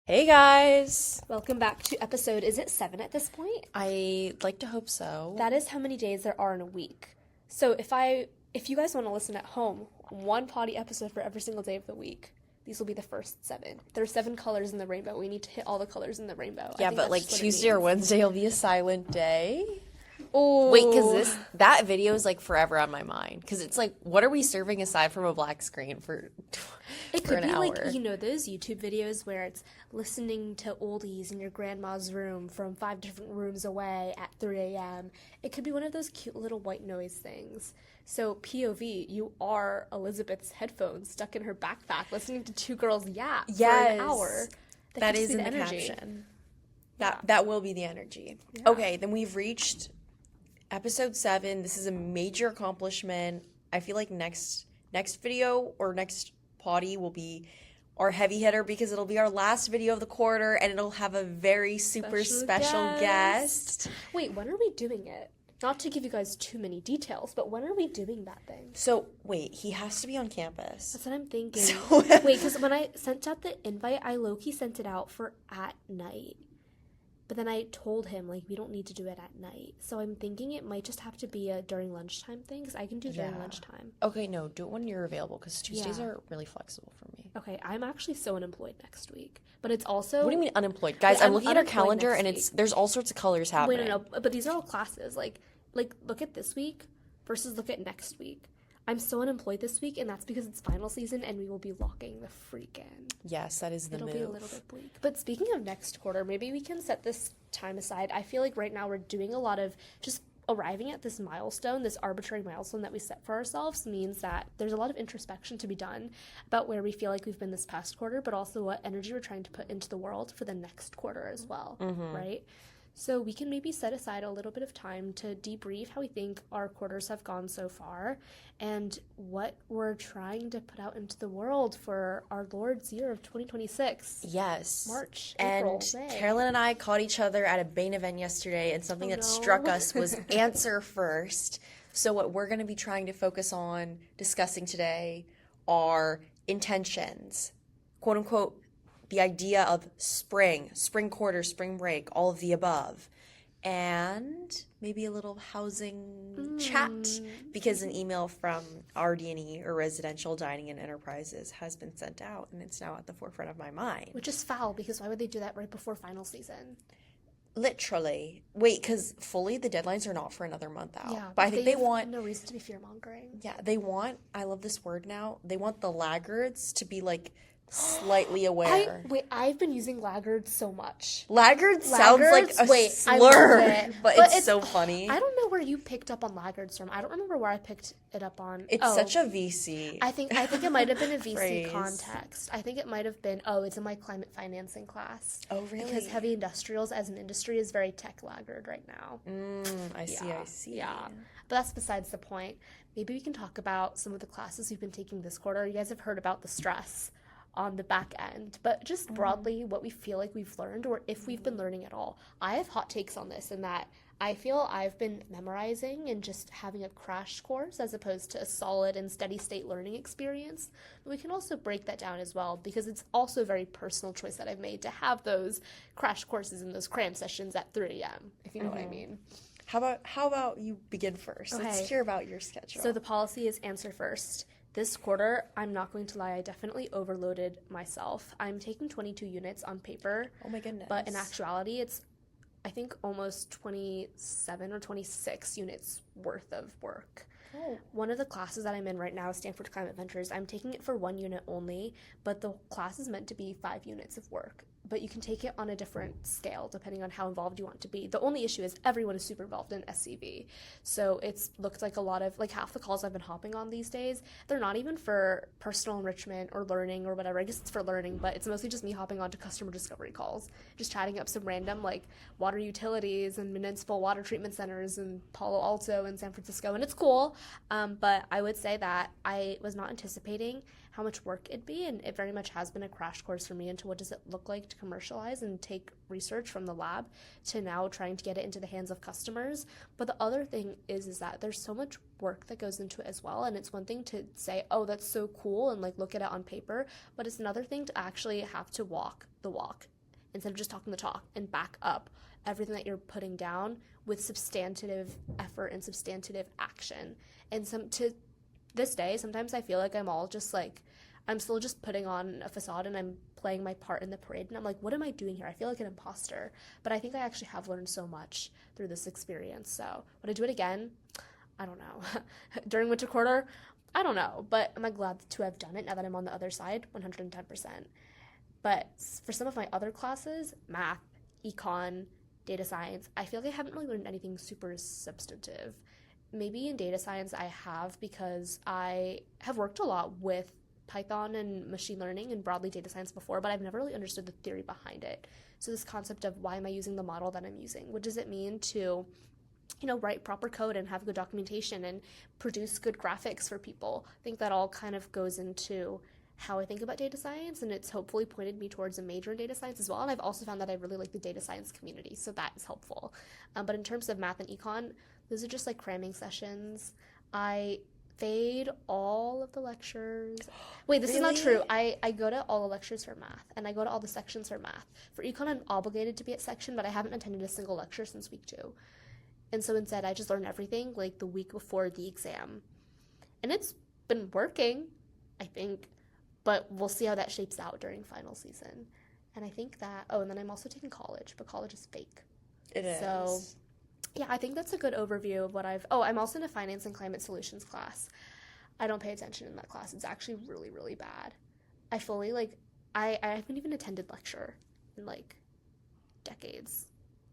Hey guys! Welcome back to episode, is it 7 at this point? I'd like to hope so. That is how many days there are in a week. So if you guys want to listen at home, one potty episode for every single day of the week. These will be the first 7. There are 7 colors in the rainbow. We need to hit all the colors in the rainbow. Yeah, but like Tuesday or Wednesday will be a silent day. Oh. Wait, because that video is like forever on my mind. Because it's like, what are we serving aside from a black screen for It could an be hour? like, those YouTube videos where it's listening to oldies in your grandma's room from 5 different rooms away at 3 a.m. It could be one of those cute little white noise things. So POV, you are Elizabeth's headphones stuck in her backpack listening to 2 girls yap for an hour. That could is just in be the energy. caption. That will be the energy. Yeah. Okay, then we've reached episode 7. This is a major accomplishment. I feel like next video or next potty will be our heavy hitter because it'll be our last video of the quarter and it'll have a very super special guest. Wait, when are we doing it? Not to give you guys too many details, but when are we doing that thing? So, wait, he has to be on campus. That's what I'm thinking. So, wait, because when I sent out the invite, I low-key sent it out for at night. But then I told him, like, we don't need to do it at night. So I'm thinking it might just have to be a during lunchtime thing, because I can do during lunchtime. Okay, no, do it when you're available, because Tuesdays are really flexible for me. Okay, I'm actually so unemployed next week. But it's also... What do you mean unemployed? Guys, I'm looking at our calendar, and there's all sorts of colors happening. Wait, no, but these are all classes. Like, look at this week versus look at next week. I'm so unemployed this week, and that's because it's final season, and we will be locking the freak in. Yes, that is the move. It'll be a little bit bleak. But speaking of next quarter, maybe we can set this time aside. I feel like right now we're doing a lot of just arriving at this milestone, this arbitrary milestone that we set for ourselves means that there's a lot of introspection to be done about where we feel like we've been this past quarter, but also what energy we're trying to put into the world for the next quarter as well, right? So we can maybe set aside a little bit of time to debrief how we think our quarters have gone so far and what we're trying to put out into the world for our Lord's year of 2026. Yes. March, April, and May. Carolyn and I caught each other at a Bain event yesterday, and something that struck us was answer first. So what we're going to be trying to focus on discussing today are intentions, quote unquote, the idea of spring quarter, spring break, all of the above, and maybe a little housing chat, because an email from RD&E, or Residential Dining and Enterprises, has been sent out, and it's now at the forefront of my mind. Which is foul, because why would they do that right before final season? Literally. Wait, because fully the deadlines are not for another month out. Yeah, but I think they want... no reason to be fear-mongering. Yeah, they want... I love this word now. They want the laggards to be, like, slightly aware. I've been using laggards so much. Laggards sounds like a slur, but it's so funny. I don't know where you picked up on laggards from. I don't remember where I picked it up on. It's such a VC. I think it might have been a VC context. I think it might have been, it's in my climate financing class. Oh, really? Because heavy industrials as an industry is very tech laggard right now. I see. Yeah. But that's besides the point. Maybe we can talk about some of the classes we've been taking this quarter. You guys have heard about the stress on the back end, but just broadly what we feel like we've learned, or if we've been learning at all. I have hot takes on this, in that I feel I've been memorizing and just having a crash course as opposed to a solid and steady state learning experience. But we can also break that down as well, because it's also a very personal choice that I've made to have those crash courses and those cram sessions at 3 a.m., if you know what I mean. How about you begin first? Okay. Let's hear about your schedule. So the policy is answer first. This quarter, I'm not going to lie, I definitely overloaded myself. I'm taking 22 units on paper. Oh my goodness. But in actuality, it's, I think, almost 27 or 26 units worth of work. Oh. One of the classes that I'm in right now is Stanford Climate Ventures. I'm taking it for 1 unit only, but the class is meant to be 5 units of work. But you can take it on a different scale depending on how involved you want to be. The only issue is everyone is super involved in SCV. So it's looked like a lot of, like, half the calls I've been hopping on these days, they're not even for personal enrichment or learning or whatever. I guess it's for learning, but it's mostly just me hopping onto customer discovery calls, just chatting up some random, like, water utilities and municipal water treatment centers in Palo Alto and San Francisco, and it's cool. But I would say that I was not anticipating how much work it'd be, and it very much has been a crash course for me into what does it look like to commercialize and take research from the lab to now trying to get it into the hands of customers. But the other thing is that there's so much work that goes into it as well, and it's one thing to say, oh, that's so cool, and like look at it on paper, but it's another thing to actually have to walk the walk instead of just talking the talk, and back up everything that you're putting down with substantive effort and substantive action. And to this day, sometimes I feel like I'm still just putting on a facade and I'm playing my part in the parade. And I'm like, what am I doing here? I feel like an imposter. But I think I actually have learned so much through this experience. So would I do it again? I don't know. During winter quarter? I don't know. But am I glad to have done it now that I'm on the other side? 110%. But for some of my other classes, math, econ, data science, I feel like I haven't really learned anything super substantive. Maybe in data science I have, because I have worked a lot with Python and machine learning and broadly data science before, but I've never really understood the theory behind it. So this concept of, why am I using the model that I'm using? What does it mean to, write proper code and have good documentation and produce good graphics for people? I think that all kind of goes into how I think about data science, and it's hopefully pointed me towards a major in data science as well. And I've also found that I really like the data science community, so that is helpful. But in terms of math and econ, those are just like cramming sessions. I fade all of the lectures. Wait, this Really? is not true. I go to all the lectures for math, and I go to all the sections for math. For econ, I'm obligated to be at section, but I haven't attended a single lecture since week 2. And so instead, I just learn everything like the week before the exam. And it's been working, I think, but we'll see how that shapes out during final season. And I think that, and then I'm also taking college, but college is fake. It is. So yeah, I think that's a good overview of what I'm also in a finance and climate solutions class. I don't pay attention in that class. It's actually really, really bad. I fully, I haven't even attended lecture in, decades.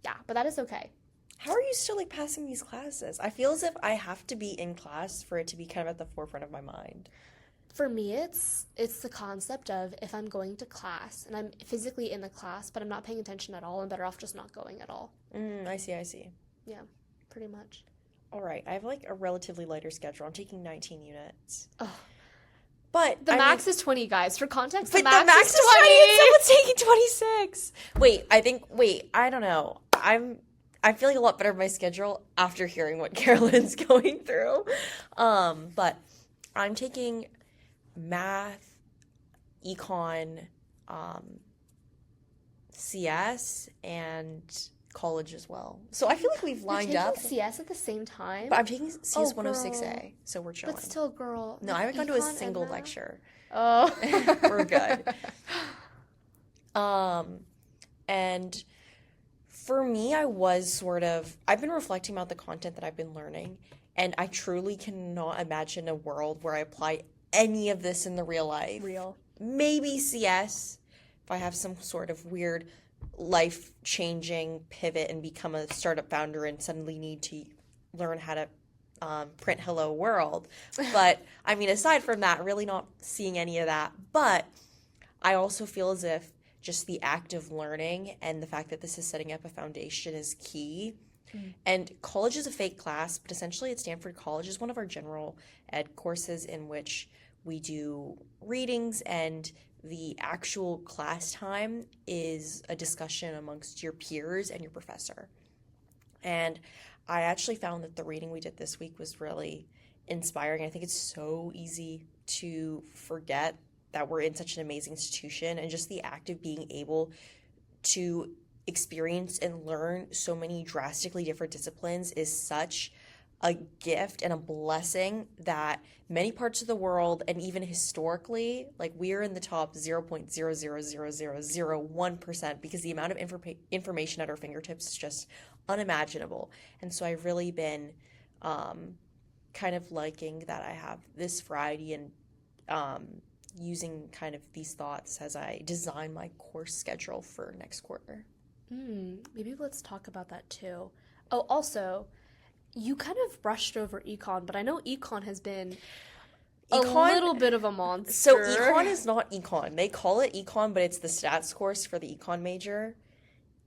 Yeah, but that is okay. How are you still, passing these classes? I feel as if I have to be in class for it to be kind of at the forefront of my mind. For me, it's the concept of, if I'm going to class and I'm physically in the class, but I'm not paying attention at all, I'm better off just not going at all. I see. Yeah, pretty much. All right, I have, a relatively lighter schedule. I'm taking 19 units. Oh. But the max is 20, guys. For context, but the max is 20. Someone's taking 26. I don't know. I'm feeling a lot better with my schedule after hearing what Carolyn's going through. But I'm taking math, econ, CS, and college as well. So I feel like we've lined up. CS at the same time? But I'm taking CS 106A, so we're chilling. But still, girl. No, I haven't gone to a single lecture. Oh. We're good. And for me, I've been reflecting about the content that I've been learning, and I truly cannot imagine a world where I apply any of this in the real life. Maybe CS, if I have some sort of weird life-changing pivot and become a startup founder and suddenly need to learn how to print hello world. But, aside from that, really not seeing any of that. But I also feel as if just the act of learning and the fact that this is setting up a foundation is key. And college is a fake class, but essentially at Stanford College is one of our general ed courses in which we do readings, and the actual class time is a discussion amongst your peers and your professor. And I actually found that the reading we did this week was really inspiring. I think it's so easy to forget that we're in such an amazing institution, and just the act of being able to experience and learn so many drastically different disciplines is such a gift and a blessing that many parts of the world, and even historically, we are in the top 0.0000001%, because the amount of information at our fingertips is just unimaginable. And so I've really been kind of liking that I have this variety, and using kind of these thoughts as I design my course schedule for next quarter. Maybe let's talk about that too. Oh, also, you kind of brushed over econ, but I know econ has been a little bit of a monster. So econ is not econ. They call it econ, but it's the stats course for the econ major.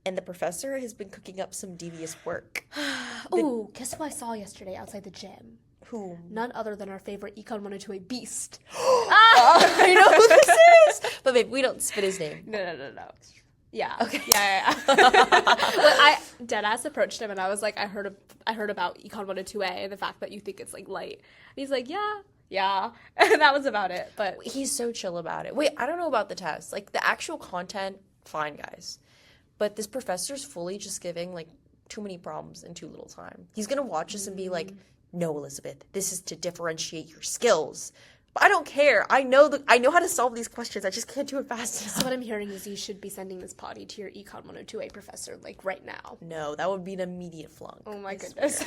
And the professor has been cooking up some devious work. Ooh, guess who I saw yesterday outside the gym? Who? None other than our favorite Econ 102A Beast. I know who this is! But babe, we don't spit his name. No. Yeah. Okay. Yeah. I deadass approached him and I was like, I heard about Econ 102A and the fact that you think it's light. And he's like, yeah. And that was about it. But he's so chill about it. Wait, I don't know about the test. The actual content, fine, guys. But this professor's fully just giving, like, too many problems in too little time. He's going to watch us and be like, no, Elizabeth, this is to differentiate your skills. But I don't care. I know how to solve these questions. I just can't do it fast enough. So what I'm hearing is you should be sending this potty to your Econ 102A professor, like, right now. No, that would be an immediate flunk. Oh my goodness.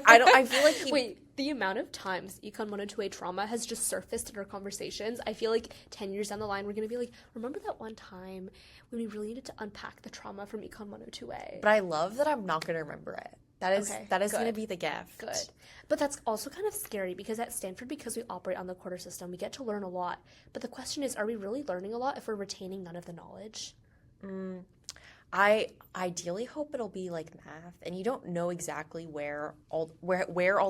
I feel like Wait, the amount of times Econ 102A trauma has just surfaced in our conversations, I feel like 10 years down the line, we're going to be like, remember that one time when we really needed to unpack the trauma from Econ 102A? But I love that I'm not going to remember it. That is going to be the gift. Good. But that's also kind of scary because at Stanford, because we operate on the quarter system, we get to learn a lot. But the question is, are we really learning a lot if we're retaining none of the knowledge? I ideally hope it'll be like math, and you don't know exactly where all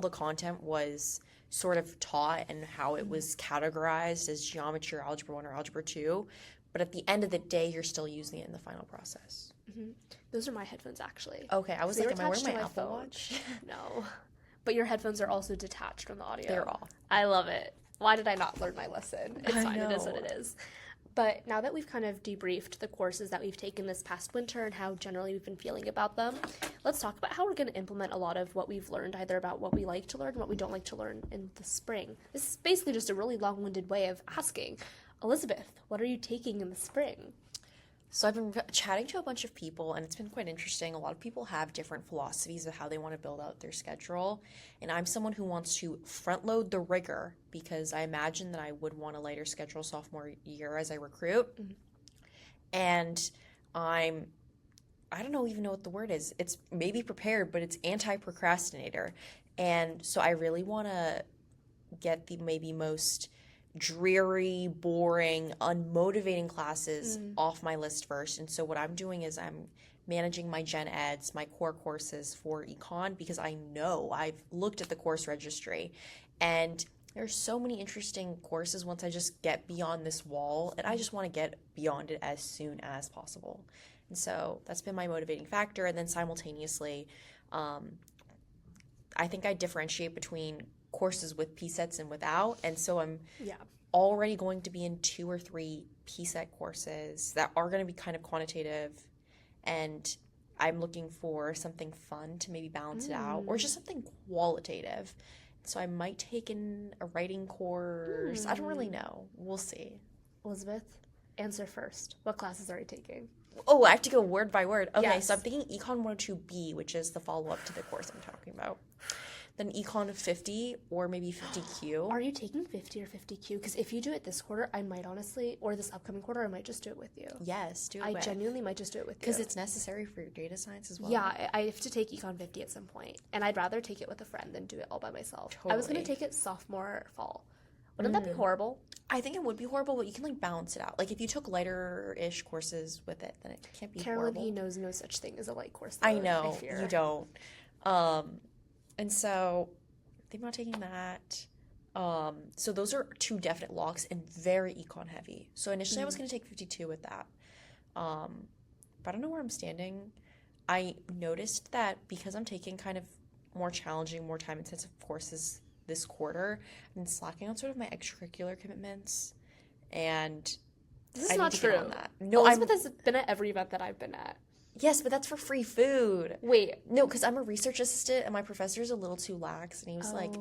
the content was sort of taught and how it was categorized as geometry or algebra 1 or algebra 2. But at the end of the day, you're still using it in the final process. Mm-hmm. Those are my headphones, actually. Okay, I was like, am I wearing my Apple Watch? No. But your headphones are also detached from the audio. They're off. I love it. Why did I not learn my lesson? It's fine. Know. It is what it is. But now that we've kind of debriefed the courses that we've taken this past winter and how generally we've been feeling about them, let's talk about how we're going to implement a lot of what we've learned, either about what we like to learn and what we don't like to learn in the spring. This is basically just a really long-winded way of asking, Elizabeth, what are you taking in the spring? So I've been chatting to a bunch of people, and it's been quite interesting. A lot of people have different philosophies of how they want to build out their schedule. And I'm someone who wants to front load the rigor because I imagine that I would want a lighter schedule sophomore year as I recruit. Mm-hmm. And I don't even know what the word is. It's maybe prepared, but it's anti-procrastinator. And so I really want to get the maybe most dreary, boring, unmotivating classes off my list first. And so what I'm doing is I'm managing my gen eds, my core courses for econ, because I know I've looked at the course registry and there's so many interesting courses once I just get beyond this wall, and I just want to get beyond it as soon as possible. And so that's been my motivating factor. And then simultaneously, I think I differentiate between courses with P-sets and without, and so I'm already going to be in 2 or 3 P-set courses that are going to be kind of quantitative, and I'm looking for something fun to maybe balance it out, or just something qualitative. So I might take in a writing course. I don't really know. We'll see. Elizabeth, answer first. What classes are you taking? Oh, I have to go word by word. Okay, yes. So I'm thinking Econ 102B, which is the follow-up to the course I'm talking about. Then Econ 50 or maybe 50Q. Are you taking 50 or 50Q? Because if you do it this quarter, I might honestly, or this upcoming quarter, I might just do it with you. Yes, do it I genuinely might just do it with you. Because it's necessary for your data science as well. Yeah, I have to take Econ 50 at some point, and I'd rather take it with a friend than do it all by myself. Totally. I was going to take it sophomore fall. Wouldn't that be horrible? I think it would be horrible, but you can, like, balance it out. Like, if you took lighter-ish courses with it, then it can't be Carolyn, horrible. he knows no such thing as a light course. I know, you don't. And so I'm not taking that. So those are 2 definite locks and very econ heavy. So initially I was going to take 52 with that. But I don't know where I'm standing. I noticed that because I'm taking kind of more challenging, more time-intensive courses this quarter, I've been slacking on sort of my extracurricular commitments, and this is not true. On that. No, Elizabeth has been at every event that I've been at. Yes, but that's for free food. Wait. No, because I'm a research assistant, and my professor's a little too lax, and he was like,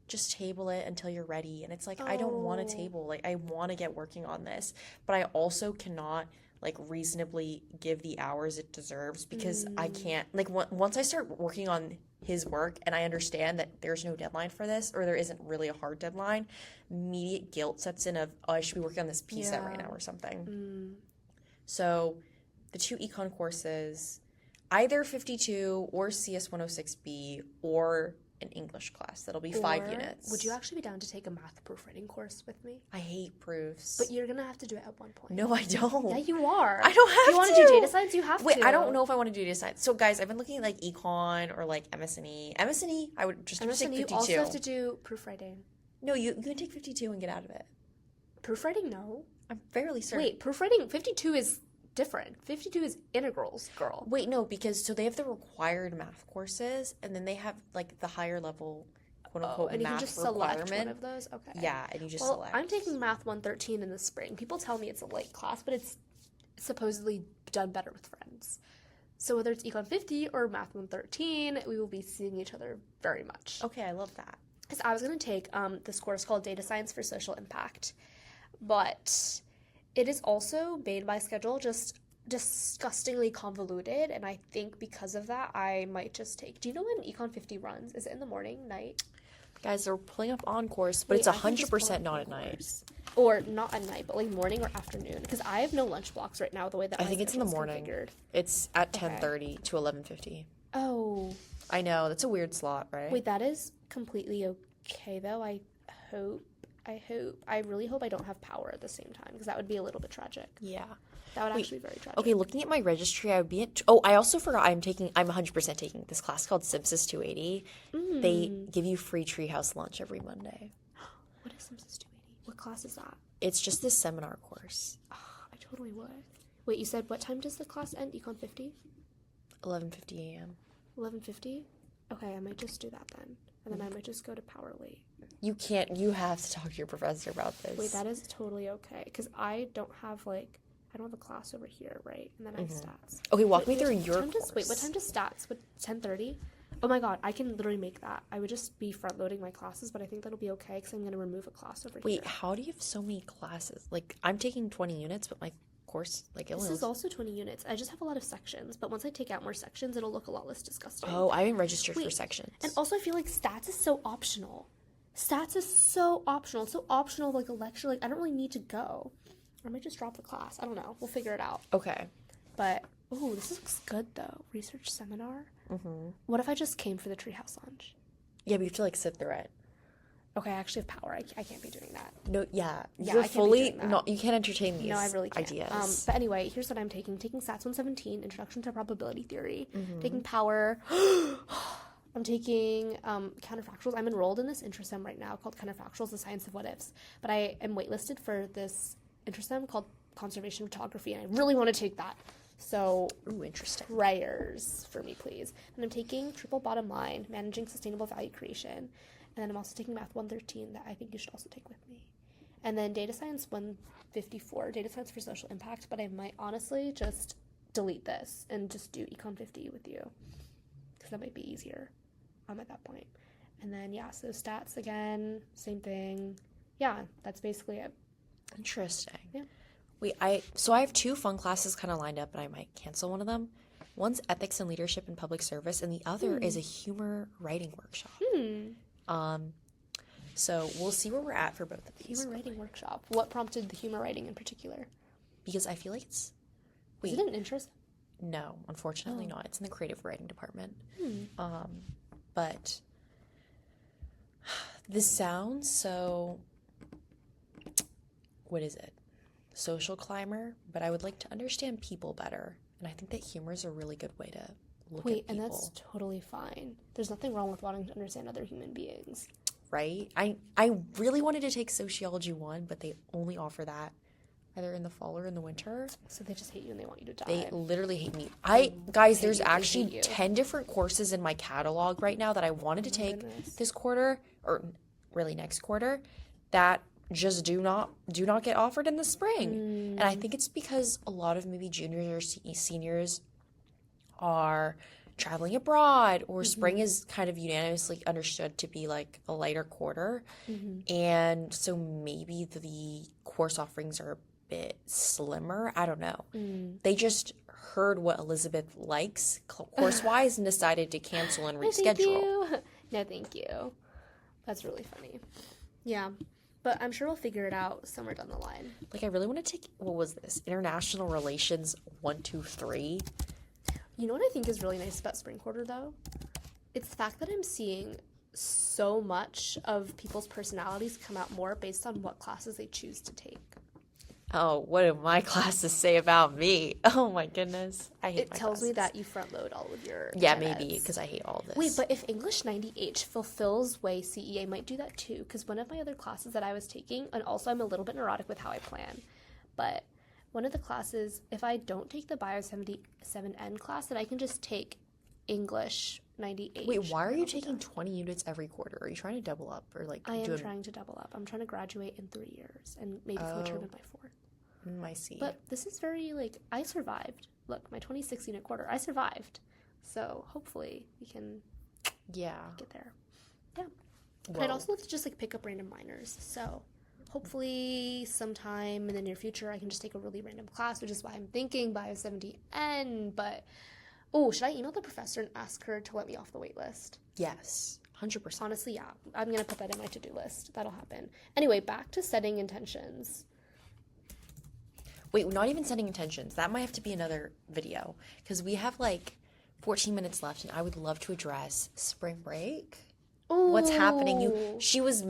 just table it until you're ready. And it's like, I don't want to table. Like, I want to get working on this, but I also cannot, like, reasonably give the hours it deserves because I can't, like, once I start working on his work and I understand that there's no deadline for this, or there isn't really a hard deadline, immediate guilt sets in of, oh, I should be working on this P-set right now or something. So the 2 econ courses, either 52 or CS 106B or an English class. That'll be 5 units. Would you actually be down to take a math proofreading course with me? I hate proofs. But you're going to have to do it at one point. No, I don't. Yeah, you are. I don't have to. You want to do data science? You have to. Wait, I don't know if I want to do data science. So, guys, I've been looking at, like, econ or, like, MS&E. MS&E, I would just take 52. You also have to do proofreading. No, you can take 52 and get out of it. Proofreading, no. I'm fairly certain. Wait, proofreading, 52 is different. 52 is integrals, girl. Wait, no, because so they have the required math courses, and then they have, like, the higher level quote-unquote and math you can just requirement. select one of those? Okay. Yeah, and you just select. I'm taking Math 113 in the spring. People tell me it's a light class, but it's supposedly done better with friends. So whether it's Econ 50 or Math 113, we will be seeing each other very much. Okay, I love that. Because I was going to take this course called Data Science for Social Impact. But it is also made by schedule just disgustingly convoluted. And I think because of that, I might just take... Do you know when Econ 50 runs? Is it in the morning, night? Guys, they're pulling up on course, but it's 100% not at night. Or not at night, but like morning or afternoon. Because I have no lunch blocks right now the way that I think it's in the morning. Configured. It's at 10:30 to 11:50. Oh. I know. That's a weird slot, right? Wait, that is completely okay, though. I really hope I don't have power at the same time, because that would be a little bit tragic. Yeah. That would actually be very tragic. Okay, looking at my registry, I would be at... Oh, I also forgot I'm 100% taking this class called Simpsys 280. They give you free treehouse lunch every Monday. What is Simpsys 280? What class is that? It's just this seminar course. Oh, I totally would. Wait, you said what time does the class end? Econ 50? 11:50 a.m. 11:50? Okay, I might just do that then. And then I might just go to power late. You can't... You have to talk to your professor about this. Wait, that is totally okay. Because I don't have a class over here, right? And then I have stats. Okay, walk me through your course. What time does stats? What, 10:30? Oh my god, I can literally make that. I would just be front-loading my classes, but I think that'll be okay because I'm going to remove a class over here. Wait, how do you have so many classes? Like, I'm taking 20 units, but my course, like, this is also 20 units. I just have a lot of sections, but once I take out more sections, it'll look a lot less disgusting. Oh, I haven't registered for sections. And also, I feel like stats is so optional. Stats is so optional. It's so optional, like a lecture. Like, I don't really need to go. I might just drop the class. I don't know. We'll figure it out. Okay. But, oh, this looks good, though. Research seminar? Mm-hmm. What if I just came for the treehouse lunch? Yeah, but you have to, like, sit through it. Okay, I actually have power. I can't be doing that. No, yeah. Yeah, You're I can't fully... be doing that. No, you can't entertain these No, I really can't. ideas. But anyway, here's what I'm taking. Taking Stats 117, Introduction to Probability Theory. Taking Power. I'm taking Counterfactuals. I'm enrolled in this intrasem right now called Counterfactuals, the Science of What Ifs. But I am waitlisted for this intrasem called Conservation Photography, and I really want to take that. So, Ooh, interesting. Prayers for me, please. And I'm taking Triple Bottom Line, Managing Sustainable Value Creation. And then I'm also taking Math 113 that I think you should also take with me. And then Data Science 154, Data Science for Social Impact. But I might honestly just delete this and just do Econ 50 with you, because that might be easier at that point. And then, yeah, so stats again, same thing. Yeah, that's basically it. Interesting. Yeah. Wait, I have two fun classes kind of lined up, and I might cancel one of them. One's Ethics and Leadership in Public Service, and the other is a humor writing workshop. So we'll see where we're at for both of these. Humor writing workshop. What prompted the humor writing in particular? Because I feel like it's... Is it an interest? No, unfortunately not. It's in the creative writing department. But this sounds so... What is it? Social climber, but I would like to understand people better. And I think that humor is a really good way to look at people. And that's totally fine. There's nothing wrong with wanting to understand other human beings. Right? I really wanted to take Sociology 1, but they only offer that either in the fall or in the winter. So they just hate you and they want you to die. They literally hate me. Guys, there's actually 10 different courses in my catalog right now that I wanted to take this quarter, or really next quarter, that just do not get offered in the spring. And I think it's because a lot of maybe juniors or seniors are traveling abroad, or spring is kind of unanimously understood to be like a lighter quarter. And so maybe the course offerings are a bit slimmer. I don't know. They just heard what Elizabeth likes course-wise and decided to cancel and reschedule. No, thank you. That's really funny. Yeah. But I'm sure we'll figure it out somewhere down the line. Like, I really want to take, what was this? International Relations 123. You know what I think is really nice about spring quarter, though? It's the fact that I'm seeing so much of people's personalities come out more based on what classes they choose to take. Oh, what do my classes say about me? Oh my goodness. I hate my classes. It tells me that you front load all of your maybe, because I hate all this. Wait, but if English 90H fulfills way CE, I might do that too, because one of my other classes that I was taking, and also I'm a little bit neurotic with how I plan, but one of the classes, if I don't take the Bio 77N class, then I can just take English 90H. Wait, why are you taking 20 units every quarter? Are you trying to double up, or like? I am trying to double up. I'm trying to graduate in 3 years and maybe through a term in my 4. I see. But this is very, like, I survived. Look, my 26 unit quarter, I survived. So hopefully we can get there. Yeah. Whoa. I'd also love to just, like, pick up random minors. So hopefully sometime in the near future I can just take a really random class, which is why I'm thinking Bio 70N. But, should I email the professor and ask her to let me off the wait list? Yes. 100%. Honestly, yeah. I'm going to put that in my to-do list. That'll happen. Anyway, back to setting intentions. Wait, not even setting intentions. That might have to be another video. Because we have, like, 14 minutes left, and I would love to address spring break. Ooh. What's happening? She was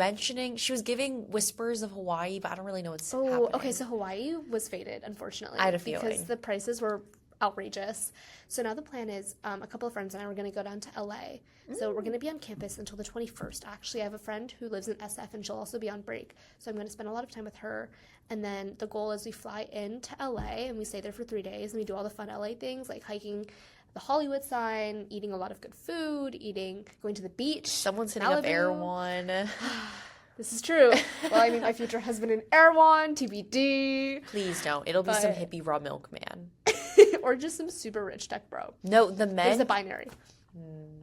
giving whispers of Hawaii, but I don't really know what's happening. Okay, so Hawaii was faded, unfortunately. I had a feeling. Because the prices were outrageous. So now the plan is a couple of friends and I were going to go down to LA. So we're going to be on campus until the 21st. Actually, I have a friend who lives in SF and she'll also be on break. So I'm going to spend a lot of time with her. And then the goal is we fly into LA and we stay there for 3 days and we do all the fun LA things like hiking the Hollywood sign, eating a lot of good food, going to the beach. Someone's hitting up Erewhon. This is true. Well, I mean, my future husband in Erewhon, TBD. Please don't. It'll be some hippie raw milk man. Or just some super rich tech bro. No, the men. There's the binary.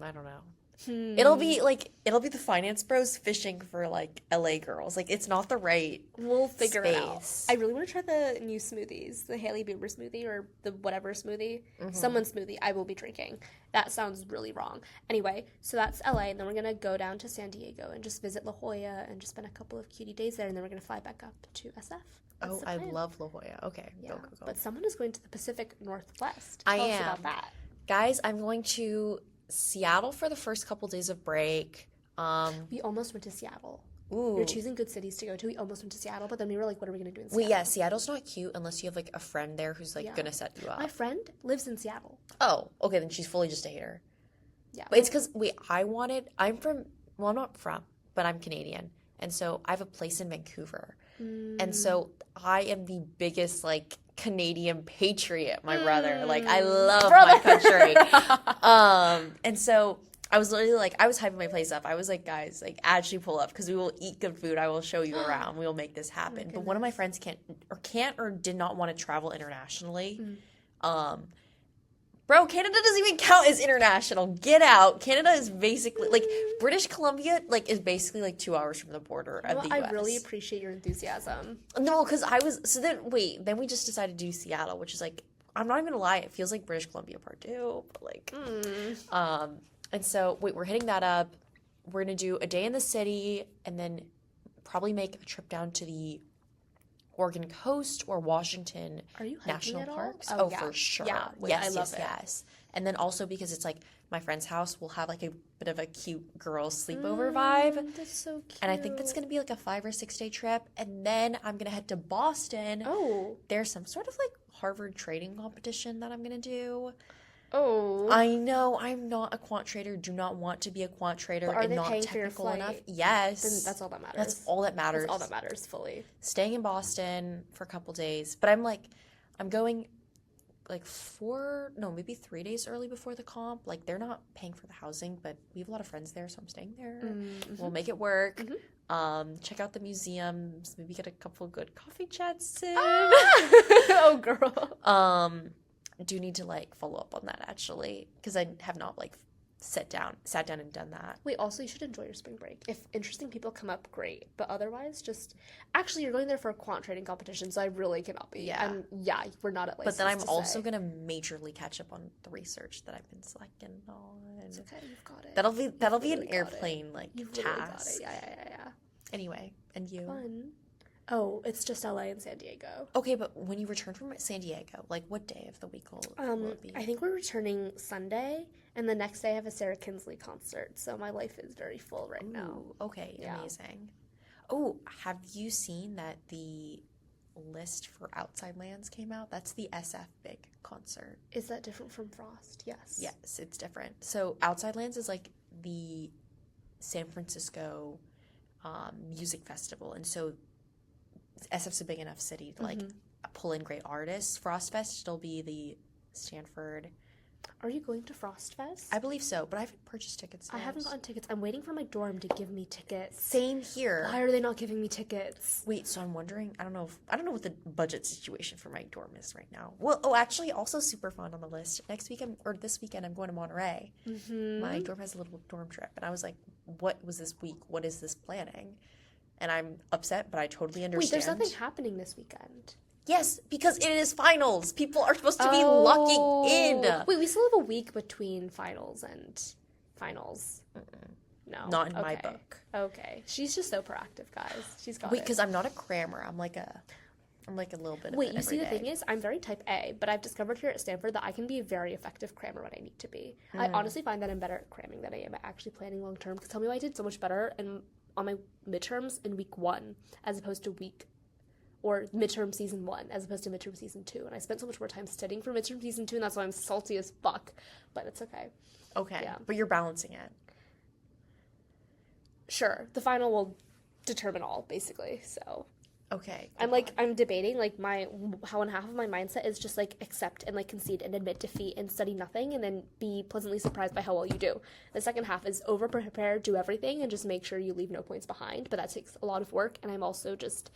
I don't know. It'll be the finance bros fishing for like LA girls. Like it's not the right. We'll figure it out. I really want to try the new smoothies, the Hailey Bieber smoothie or the whatever smoothie, someone's smoothie. I will be drinking. That sounds really wrong. Anyway, so that's LA, and then we're gonna go down to San Diego and just visit La Jolla and just spend a couple of cutie days there, and then we're gonna fly back up to SF. That's I love La Jolla. Okay, yeah. Go. But someone is going to the Pacific Northwest. Tell us about that, guys. I'm going to Seattle for the first couple days of break. We almost went to Seattle. Ooh. You're choosing good cities to go to. We almost went to Seattle, but then we were like, what are we going to do in Seattle? Well, yeah, Seattle's not cute unless you have like a friend there who's like going to set you up. My friend lives in Seattle. Oh, okay, then she's fully just a hater. Yeah. But it's because, I'm not from, but I'm Canadian. And so I have a place in Vancouver. And so I am the biggest like Canadian patriot, my brother. Like I love my country. And so I was literally like, I was hyping my place up. I was like, guys, like actually pull up because we will eat good food. I will show you around. We will make this happen. But one of my friends can't or did not want to travel internationally. Bro, Canada doesn't even count as international. Get out. Canada is basically, like, British Columbia, like, is basically, like, 2 hours from the border of the U.S. I really appreciate your enthusiasm. No, because then we just decided to do Seattle, which is, like, I'm not even gonna lie, it feels like British Columbia part 2, but, like, and so, we're hitting that up. We're gonna do a day in the city, and then probably make a trip down to the Oregon coast or Washington national parks. Oh, yeah. For sure. Yeah. Yes, I love it. Yes. And then also because it's like my friend's house will have like a bit of a cute girls sleepover vibe. That's so cute. And I think that's going to be like a 5 or 6 day trip. And then I'm going to head to Boston. Oh. There's some sort of like Harvard trading competition that I'm going to do. Oh. I know. I'm not a quant trader. Do not want to be a quant trader and not technical enough. Yes. Then that's all that matters. That's all that matters. That's all that matters fully. Staying in Boston for a couple days. But I'm going like maybe 3 days early before the comp. Like they're not paying for the housing, but we have a lot of friends there, so I'm staying there. We'll make it work. Check out the museums. Maybe get a couple good coffee chats soon. Oh, girl. Do need to like follow up on that actually because I have not like sat down and done that. Wait, also you should enjoy your spring break. If interesting people come up, great. But otherwise, actually you're going there for a quant trading competition, so I really cannot be. Yeah. And yeah, we're not at But then I'm also gonna majorly catch up on the research that I've been slacking on. It's okay, you've got it. That'll be an airplane like you've task. Really got it. Yeah. Anyway, and you? Fun. Oh, it's just LA and San Diego. Okay, but when you return from San Diego, like what day of the week will it be? I think we're returning Sunday, and the next day I have a Sarah Kinsley concert, so my life is very full right now. Okay, yeah. Amazing. Oh, have you seen that the list for Outside Lands came out? That's the SF big concert. Is that different from Frost? Yes. Yes, it's different. So Outside Lands is like the San Francisco music festival, and so SF's a big enough city to like pull in great artists. Frostfest, it'll be the Stanford Are you going to Frost Fest? I believe so, but I haven't purchased tickets yet. I haven't gotten tickets. I'm waiting for my dorm to give me tickets. Same here. Why are they not giving me tickets? Wait, so I'm wondering, I don't know what the budget situation for my dorm is right now. Well, actually, also super fun on the list. This weekend, I'm going to Monterey. Mm-hmm. My dorm has a little dorm trip, and I was like, what was this week? What is this planning? And I'm upset, but I totally understand. Wait, there's nothing happening this weekend. Yes, because it is finals. People are supposed to be locking in. Wait, we still have a week between finals and finals. No. Not in my book. Okay. She's just so proactive, guys. She's got Wait, it. because I'm not a crammer. I'm like a little bit of Wait, it you see, the every thing day. is, I'm very type A, but I've discovered here at Stanford that I can be a very effective crammer when I need to be. I honestly find that I'm better at cramming than I am at actually planning long term. Because tell me why I did so much better on my midterms in week 1 as opposed to midterm season 1 as opposed to midterm season 2. And I spent so much more time studying for midterm season 2, and that's why I'm salty as fuck. But it's okay. Okay, Yeah. but you're balancing it. Sure, the final will determine all, basically. So Okay. I'm debating how one half of my mindset is just like accept and like concede and admit defeat and study nothing and then be pleasantly surprised by how well you do. The second half is over prepare, do everything, and just make sure you leave no points behind. But that takes a lot of work, and I'm also just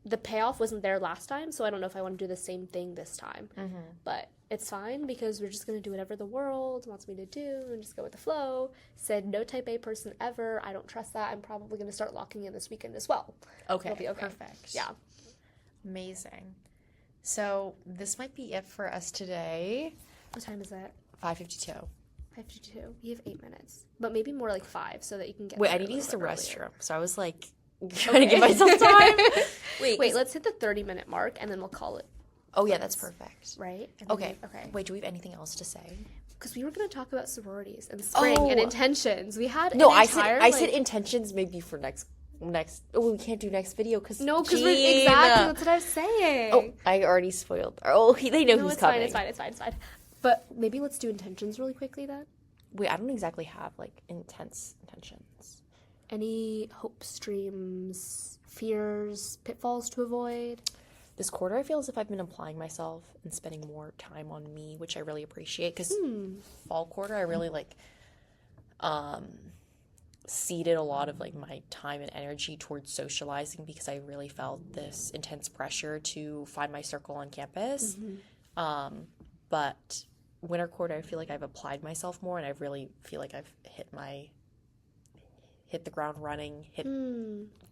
the payoff wasn't there last time, so I don't know if I want to do the same thing this time. Mm-hmm. But it's fine because we're just going to do whatever the world wants me to do and just go with the flow. Said no type A person ever. I don't trust that. I'm probably going to start locking in this weekend as well. Okay, It'll be okay. Perfect. Yeah. Amazing. So this might be it for us today. What time is it? 5:52. 5:52. We have 8 minutes. But maybe more like 5 so that you can get Wait, there I need a to use the little bit earlier. restroom. So I was like trying to give myself time. Wait, let's hit the 30-minute mark and then we'll call it. Oh yeah, that's perfect. Right? Okay. Okay. Wait, do we have anything else to say? Because we were going to talk about sororities and spring and intentions. We had I said intentions maybe for next. Oh, we can't do next video because no, because that's what I was saying. Oh, I already spoiled. They know who's coming. It's fine. But maybe let's do intentions really quickly then. Wait, I don't exactly have like intense intentions. Any hopes, dreams, fears, pitfalls to avoid? This quarter, I feel as if I've been applying myself and spending more time on me, which I really appreciate. Because fall quarter, I really seeded a lot of like my time and energy towards socializing because I really felt this intense pressure to find my circle on campus. But winter quarter, I feel like I've applied myself more, and I really feel like I've hit the ground running,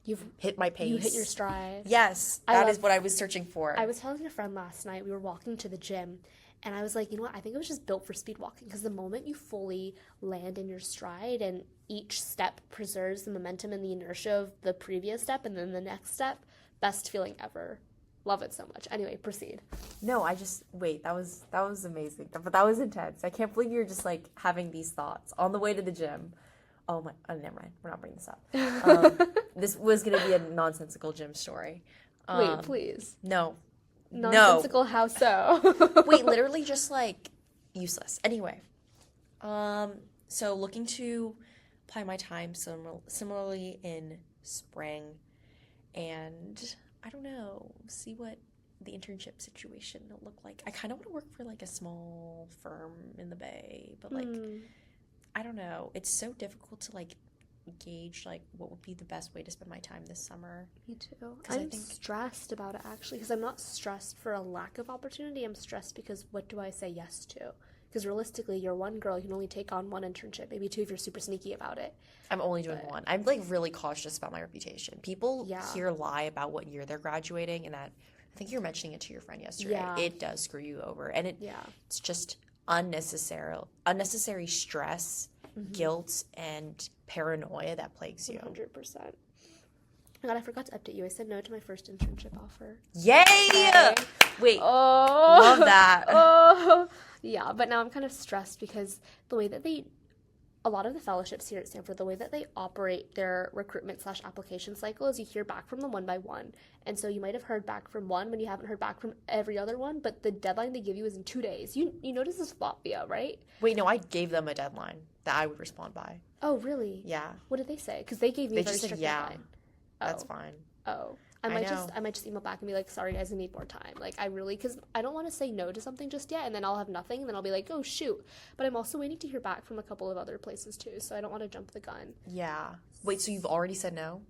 You've hit my pace. You hit your stride. Yes, that is what I was searching for. I was telling a friend last night, we were walking to the gym, and I was like, you know what, I think it was just built for speed walking, because the moment you fully land in your stride and each step preserves the momentum and the inertia of the previous step and then the next step, best feeling ever. Love it so much. Anyway, proceed. No, that was amazing. But that was intense. I can't believe you're just like having these thoughts on the way to the gym. Oh my, never mind. We're not bringing this up. This was going to be a nonsensical gym story. Wait, please. No. Nonsensical, how so? Wait, literally just like useless. Anyway. So looking to apply my time similarly in spring, and I don't know, see what the internship situation will look like. I kind of want to work for like a small firm in the Bay, but like I don't know. It's so difficult to like gauge like what would be the best way to spend my time this summer. Me too. I'm stressed about it actually, because I'm not stressed for a lack of opportunity. I'm stressed because what do I say yes to? Because realistically, you're one girl, you can only take on one internship, maybe two if you're super sneaky about it. I'm only doing one. I'm like really cautious about my reputation. People here lie about what year they're graduating, and that I think you were mentioning it to your friend yesterday. Yeah. It does screw you over, and it's just unnecessary stress, guilt, and paranoia that plagues you. 100%. Oh my God, I forgot to update you. I said no to my first internship offer. Yay! Okay. Wait, love that. Yeah, but now I'm kind of stressed because the way that a lot of the fellowships here at Stanford, the way that they operate their recruitment/application cycle is you hear back from them one by one. And so you might have heard back from one when you haven't heard back from every other one, but the deadline they give you is in 2 days. You notice this Latvia, right? Wait, no, I gave them a deadline that I would respond by. Oh, really? Yeah. What did they say? Because they gave me a very just said, strict yeah, deadline. that's fine. Oh. I might just email back and be like, sorry guys, I need more time. Like, because I don't want to say no to something just yet, and then I'll have nothing, and then I'll be like, oh shoot. But I'm also waiting to hear back from a couple of other places too, so I don't want to jump the gun. Yeah. Wait, so you've already said no?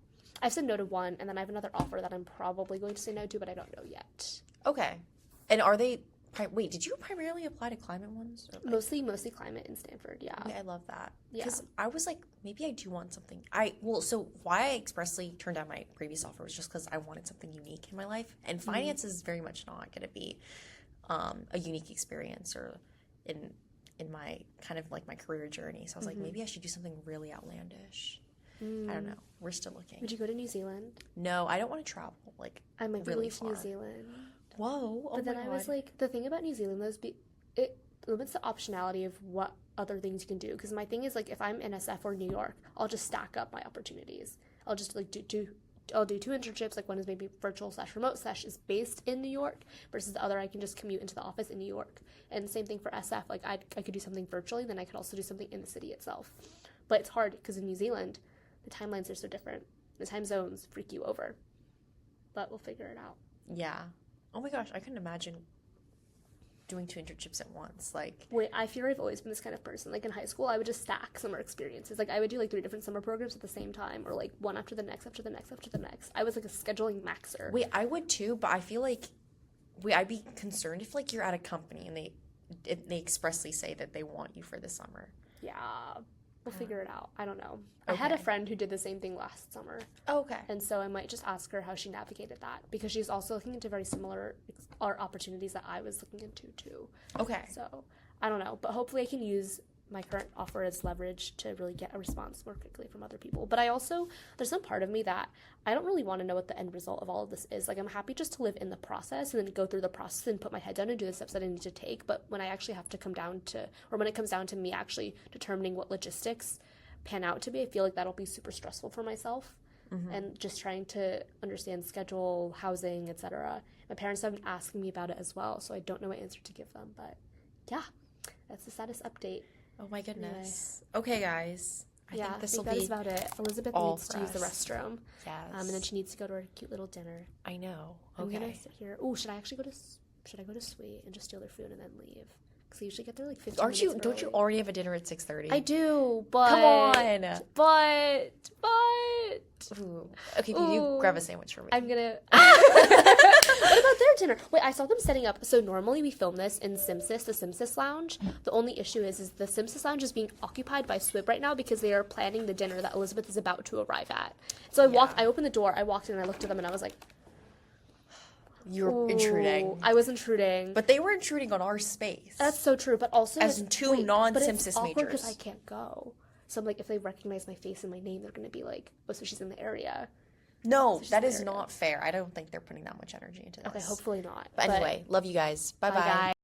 I've said no to one, and then I have another offer that I'm probably going to say no to, but I don't know yet. Okay. And are they... Wait, did you primarily apply to climate ones? Or Mostly climate in Stanford, yeah. Okay, I love that. Yeah. Because I was like, maybe I do want something. So why I expressly turned down my previous offer was just because I wanted something unique in my life. And finance is very much not going to be a unique experience or in my kind of like my career journey. So I was like, maybe I should do something really outlandish. I don't know. We're still looking. Would you go to New Zealand? No, I don't want to travel. Like, I might be really going to New Zealand. Whoa. But then I was like, the thing about New Zealand, it limits the optionality of what other things you can do. Because my thing is, like, if I'm in SF or New York, I'll just stack up my opportunities. I'll just, like, I'll do 2 internships. Like, one is maybe virtual/remote/ is based in New York, versus the other I can just commute into the office in New York. And same thing for SF. Like, I could do something virtually, then I could also do something in the city itself. But it's hard, because in New Zealand, the timelines are so different. The time zones freak you over. But we'll figure it out. Yeah. Oh my gosh, I couldn't imagine doing 2 internships at once. Like, wait, I fear I've always been this kind of person. Like, in high school, I would just stack summer experiences. Like, I would do, like, 3 different summer programs at the same time, or, like, one after the next, after the next, after the next. I was, like, a scheduling maxer. Wait, I would too, but I feel like, I'd be concerned if, like, you're at a company and they expressly say that they want you for the summer. Yeah. We'll figure it out. I don't know. Okay. I had a friend who did the same thing last summer. Oh, okay. And so I might just ask her how she navigated that, because she's also looking into very similar opportunities that I was looking into too. Okay. So I don't know, but hopefully I can use my current offer as leverage to really get a response more quickly from other people. But there's some part of me that I don't really want to know what the end result of all of this is. Like, I'm happy just to live in the process and then go through the process and put my head down and do the steps that I need to take. But when I actually have to when it comes down to me actually determining what logistics pan out to be, I feel like that'll be super stressful for myself. And just trying to understand schedule, housing, etc. My parents have been asking me about it as well, so I don't know what answer to give them. But yeah, that's the status update. Oh my goodness. Anyway. Okay, guys. I think this will be that's about it. Elizabeth needs to use the restroom. Yes. And then she needs to go to her cute little dinner. I know. Okay. I'm gonna sit here. Oh, should I go to Sweet and just steal their food and then leave? Because I usually get there like 15 minutes early. Don't you already have a dinner at 6:30? I do, but come on. But ooh. Okay, can you grab a sandwich for me? I'm gonna. What about their dinner? Wait, I saw them setting up. So normally we film this in Simsis, the Simsis Lounge. The only issue is the Simsis Lounge is being occupied by Swib right now because they are planning the dinner that Elizabeth is about to arrive at. So I opened the door, I walked in, and I looked at them, and I was like, you were intruding. I was intruding. But they were intruding on our space. That's so true, but also as in 2 non-Simsis majors. It's awkward because I can't go. So I'm like, if they recognize my face and my name, they're going to be like, oh, so she's in the area. No, that is not fair. I don't think they're putting that much energy into this. Okay, hopefully not. But anyway, love you guys. Bye-bye.